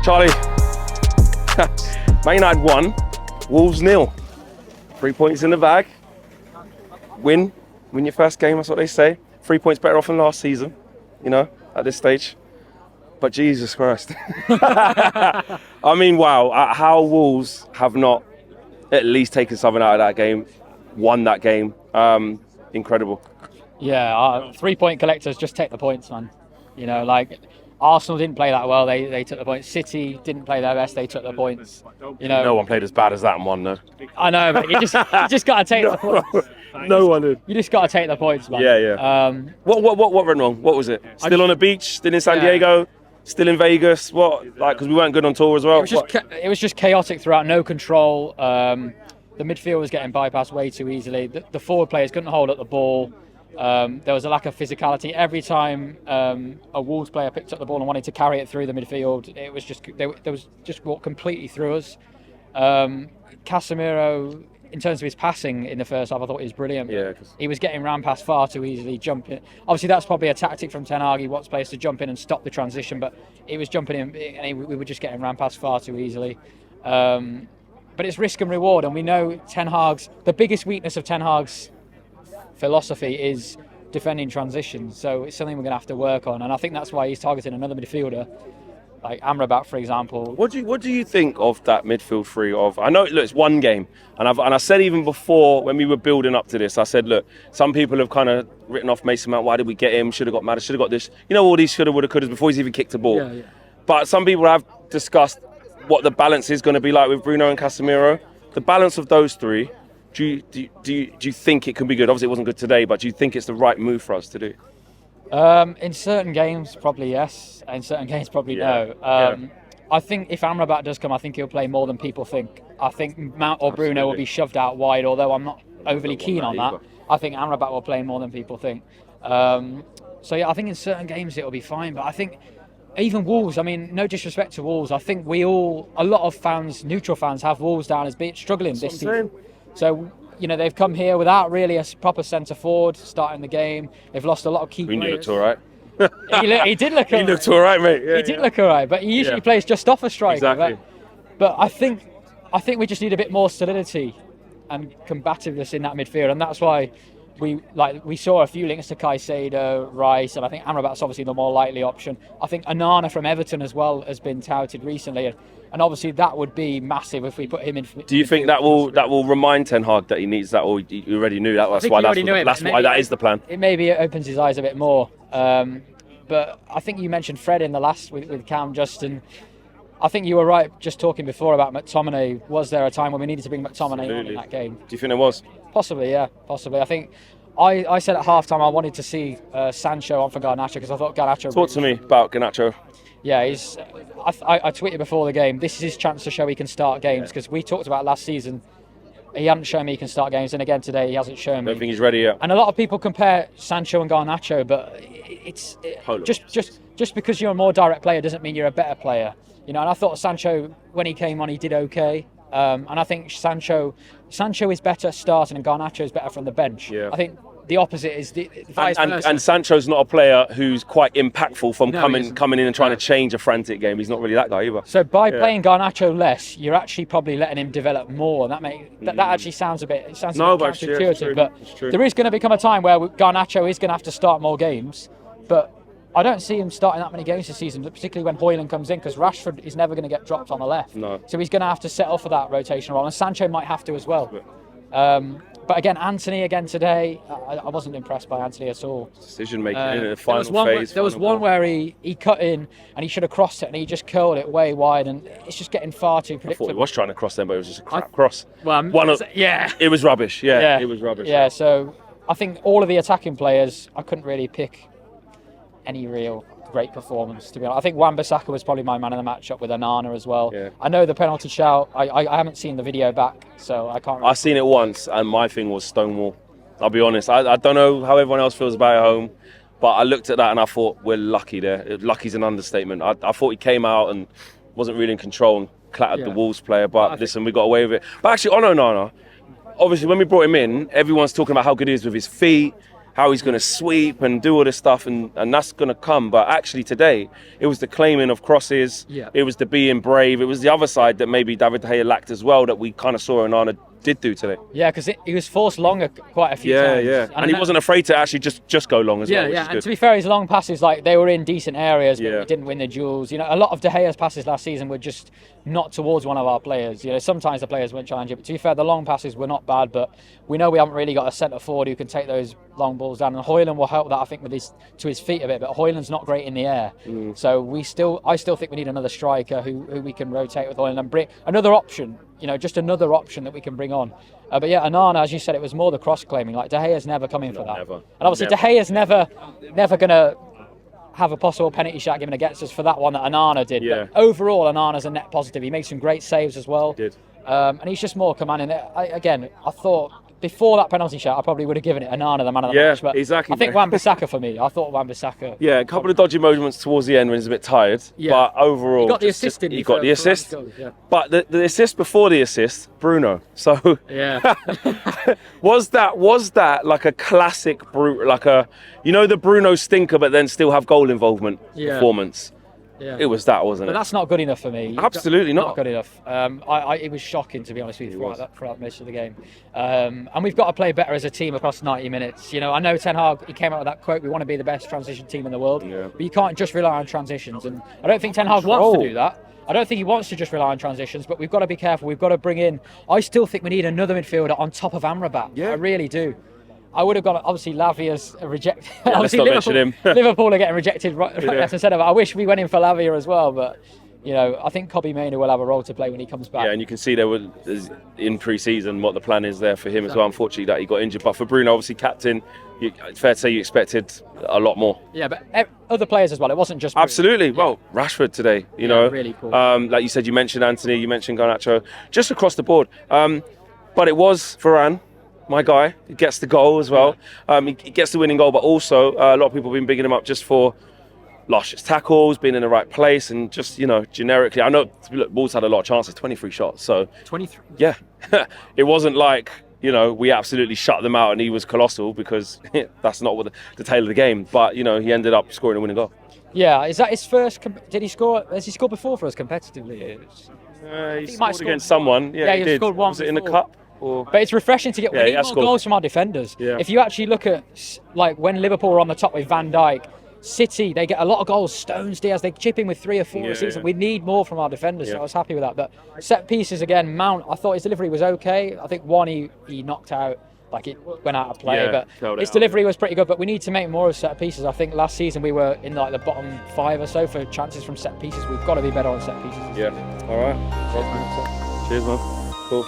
Charlie, Man United 1, Wolves 0. 3 points in the bag. Win your first game, that's what they say. 3 points better off than last season, you know, at this stage. But Jesus Christ. I mean, wow, how Wolves have not at least taken something out of that game, won that game. Incredible. Yeah, 3 point collectors, just take the points, man. You know, like Arsenal didn't play that well, they took the points. City didn't play their best, they took the points. You know, no one played as bad as that and won, though. I know, but you just got to take the points. No one did. You just got to take the points, man. Yeah. What went wrong? What was it? Still on the beach? Still in San Diego? Still in Vegas? What? Like, because we weren't good on tour as well. It was just chaotic throughout, no control. The midfield was getting bypassed way too easily. The forward players couldn't hold up the ball. There was a lack of physicality. Every time a Wolves player picked up the ball and wanted to carry it through the midfield, it was just there was just walked completely through us. Casemiro, in terms of his passing in the first half, I thought he was brilliant. Yeah, he was getting ran past far too easily, jumping. Obviously, that's probably a tactic from Ten Hag. He wants players to jump in and stop the transition, but he was jumping in, and we were just getting ran past far too easily. But it's risk and reward, and we know the biggest weakness of Ten Hag's philosophy is defending transitions. So it's something we're going to have to work on, and I think that's why he's targeting another midfielder, like Amrabat, for example. What do you think of that midfield three? I know, look, it's one game, and I said even before when we were building up to this, I said, look, some people have kind of written off Mason Mount. Why did we get him? Should have got Maddison. Should have got this. You know, all these shoulda, woulda, couldas before he's even kicked a ball. Yeah. But some people have discussed what the balance is going to be like with Bruno and Casemiro. The balance of those three. Do you think it can be good? Obviously, it wasn't good today, but do you think it's the right move for us to do? In certain games, probably yes. In certain games, probably no. I think if Amrabat does come, I think he'll play more than people think. I think Mount or Bruno will be shoved out wide, although I'm not overly keen on that. I think Amrabat will play more than people think. So yeah, I think in certain games it'll be fine, but I think even Wolves, I mean, no disrespect to Wolves, I think a lot of fans, neutral fans, have Wolves down as struggling this season. So, you know, they've come here without really a proper centre forward starting the game. They've lost a lot of key players. He looked all right. He did look all right. He looked all right, mate. He did look all right, but he usually plays just off a striker. Exactly. But I think we just need a bit more solidity and combativeness in that midfield, and that's why we saw a few links to Caicedo, Rice, and I think Amrabat's obviously the more likely option. I think Onana from Everton as well has been touted recently, and obviously that would be massive if we put him in. Do you think that will remind Ten Hag that he needs that, or you already knew that? That's why that is the plan. It maybe opens his eyes a bit more. But I think you mentioned Fred in the last with Cam Justin. I think you were right just talking before about McTominay. Was there a time when we needed to bring McTominay on in that game? Do you think there was? Possibly, yeah, possibly. I think I said at half-time I wanted to see Sancho on for Garnacho because I thought Garnacho... Talk to me about Garnacho. Yeah, I tweeted before the game, this is his chance to show he can start games, because we talked about last season, he hadn't shown me he can start games, and again today he hasn't shown me. I don't think he's ready yet. And a lot of people compare Sancho and Garnacho, but just because you're a more direct player doesn't mean you're a better player. You know, and I thought Sancho, when he came on, he did okay. And I think Sancho is better starting and Garnacho is better from the bench. Yeah. I think the opposite is the vice versa. And Sancho's not a player who's quite impactful from coming in and trying to change a frantic game. He's not really that guy either. So by playing Garnacho less, you're actually probably letting him develop more. And that actually sounds a bit counterintuitive. But there is going to become a time where Garnacho is going to have to start more games. But I don't see him starting that many games this season, particularly when Højlund comes in, because Rashford is never going to get dropped on the left. No. So he's going to have to settle for that rotation role, and Sancho might have to as well. But again, Anthony again today, I wasn't impressed by Anthony at all. Decision making in the final phase. There was one where he cut in and he should have crossed it, and he just curled it way wide, and it's just getting far too predictable. I thought he was trying to cross them, but it was just a crap cross. Well, it was rubbish. Yeah, it was rubbish. Yeah, so I think all of the attacking players, I couldn't really pick any real great performance, to be honest. I think Wan-Bissaka was probably my man of the match up with Onana as well. Yeah. I know the penalty shout. I haven't seen the video back, so I can't. I've seen it once, and my thing was Stonewall. I'll be honest. I don't know how everyone else feels about it at home, but I looked at that and I thought we're lucky there. Lucky's an understatement. I thought he came out and wasn't really in control and clattered the Wolves player, but listen, we got away with it. But actually, on Onana, obviously when we brought him in, everyone's talking about how good he is with his feet, how he's going to sweep and do all this stuff, and that's going to come. But actually today, it was the claiming of crosses. Yeah. It was the being brave. It was the other side that maybe David De Gea lacked as well, that we kind of saw Onana did do today. Yeah, because he was forced longer quite a few times. Yeah, and he wasn't afraid to actually just go long as well. Which is and good. to be fair, his long passes, like, they were in decent areas, but Yeah. he didn't win the duels. You know, a lot of De Gea's passes last season were just not towards one of our players. You know, sometimes the players weren't challenging, but to be fair, the long passes were not bad. But we know we haven't really got a centre forward who can take those long balls down, and Højlund will help that, I think, with his feet a bit. But Højlund's not great in the air, so I still think we need another striker who we can rotate with Højlund and bring another option. You know, just another option that we can bring on. But yeah, Onana, as you said, it was more the cross claiming. Like, De Gea's never coming for that. Never. And obviously, Never. De Gea's never going to have a possible penalty shot given against us for that one that Onana did. Yeah. But overall, Onana's a net positive. He made some great saves as well. He did. And he's just more commanding. I thought before that penalty shot, I probably would have given it Onana the man of the match. But exactly, I think Wan-Bissaka for me. I thought Wan-Bissaka. Yeah, a couple of dodgy moments towards the end when he's a bit tired. Yeah. But overall, He got the assist, didn't he? He got the assist. Yeah. But the assist before the assist, Bruno. So Yeah. was that like a classic like a, you know, the Bruno stinker but then still have goal involvement performance? Yeah. It was that, wasn't But it? that's not good enough for me. Absolutely not. Not good enough. It was shocking, to be honest with you, throughout most of the game. And we've got to play better as a team across 90 minutes. You know, I know Ten Hag, he came out with that quote, we want to be the best transition team in the world. Yeah. But you can't just rely on transitions. And I don't think Ten Hag wants to do that. I don't think he wants to just rely on transitions, but we've got to be careful. We've got to bring in... I still think we need another midfielder on top of Amrabat. Yeah. I really do. I would have gone, obviously, Lavia's rejected. Yeah, let's obviously, not mention him. Liverpool are getting rejected right left and centre. I wish we went in for Lavia as well, but, you know, I think Kobbie Mainoo will have a role to play when he comes back. Yeah, and you can see there was in pre-season what the plan is there for him as well. Unfortunately, that he got injured, but for Bruno, obviously captain, fair to say you expected a lot more. Yeah, but other players as well. It wasn't just Bruno. Absolutely. Yeah. Well, Rashford today, you know, really cool. Like you said, you mentioned Anthony, you mentioned Garnacho, just across the board. But it was Varane, my guy. He gets the goal as well. He gets the winning goal, but also a lot of people have been bigging him up just for luscious tackles, being in the right place, and just, you know, generically. I know, look, Wolves had a lot of chances, 23 shots. So 23. Yeah, it wasn't like, you know, we absolutely shut them out and he was colossal, because that's not what the tail of the game. But, you know, he ended up scoring a winning goal. Yeah, is that his first? Did he score? Has he scored before for us competitively? He scored against someone. Yeah, he did. Scored one. Was it in the cup? Or... But it's refreshing to get we need more goals from our defenders. Yeah. If you actually look at, like, when Liverpool were on the top with Van Dijk, City, they get a lot of goals. Stones, Diaz, they chip in with 3 or 4 a season. We need more from our defenders, so I was happy with that. But set pieces again, Mount, I thought his delivery was okay. I think one he knocked out, like it went out of play, but his delivery was pretty good. But we need to make more of set pieces. I think last season we were in like the bottom 5 or so for chances from set pieces. We've got to be better on set pieces. Yeah. All right. Cheers, man. Cool.